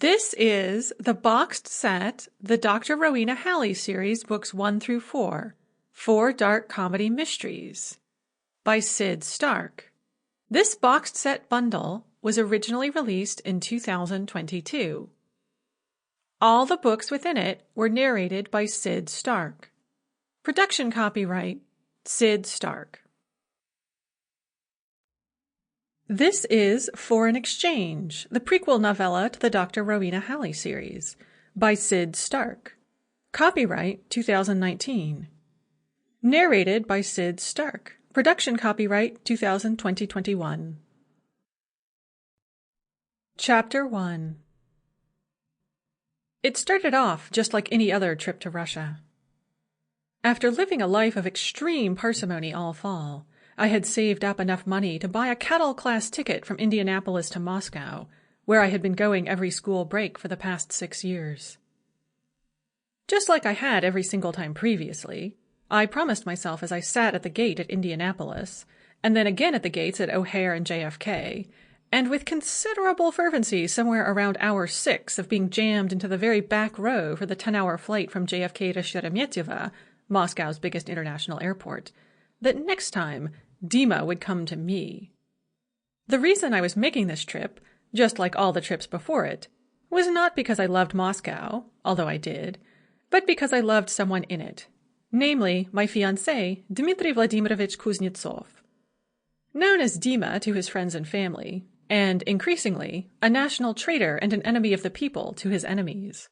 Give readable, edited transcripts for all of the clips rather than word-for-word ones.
This is the boxed set, the Doctor Rowena Halley series, books 1 through 4, Four Dark Comedy Mysteries, by Sid Stark. This boxed set bundle was originally released in 2022. All the books within it were narrated by Sid Stark. Production copyright, Sid Stark. This is Foreign Exchange, the prequel novella to the Doctor Rowena Halley series, by Sid Stark. Copyright 2019. Narrated by Sid Stark. Production copyright 2020-21. Chapter 1. It started off just like any other trip to Russia. After living a life of extreme parsimony all fall, I had saved up enough money to buy a cattle-class ticket from Indianapolis to Moscow, where I had been going every school break for the past 6 years. Just like I had every single time previously, I promised myself as I sat at the gate at Indianapolis, and then again at the gates at O'Hare and JFK, and with considerable fervency somewhere around hour 6 of being jammed into the very back row for the 10-hour flight from JFK to Sheremetyevo, Moscow's biggest international airport, that next time Dima would come to me. The reason I was making this trip, just like all the trips before it, was not because I loved Moscow, although I did, but because I loved someone in it, namely my fiancé, Dmitry Vladimirovich Kuznetsov. Known as Dima to his friends and family, and, increasingly, a national traitor and an enemy of the people to his enemies.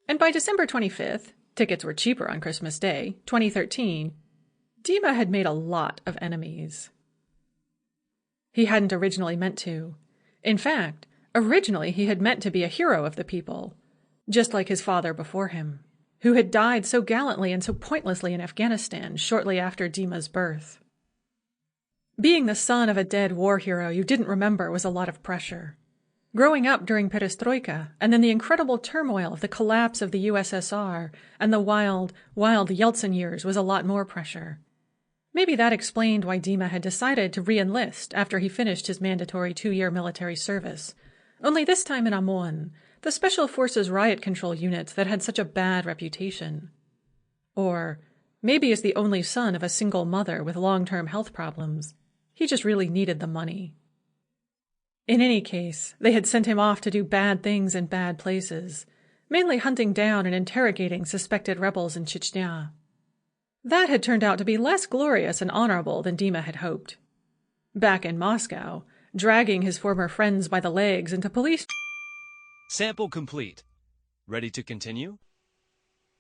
And by December 25th, tickets were cheaper on Christmas Day, 2013, Dima had made a lot of enemies. He hadn't originally meant to. In fact, originally he had meant to be a hero of the people, just like his father before him, who had died so gallantly and so pointlessly in Afghanistan shortly after Dima's birth. Being the son of a dead war hero you didn't remember was a lot of pressure. Growing up during Perestroika, and then the incredible turmoil of the collapse of the USSR and the wild, wild Yeltsin years was a lot more pressure. Maybe that explained why Dima had decided to re-enlist after he finished his mandatory 2-year military service, only this time in OMON, the Special Forces riot control units that had such a bad reputation. Or maybe as the only son of a single mother with long-term health problems, he just really needed the money. In any case, they had sent him off to do bad things in bad places, mainly hunting down and interrogating suspected rebels in Chechnya. That had turned out to be less glorious and honorable than Dima had hoped. Back in Moscow, dragging his former friends by the legs into police... Sample complete. Ready to continue?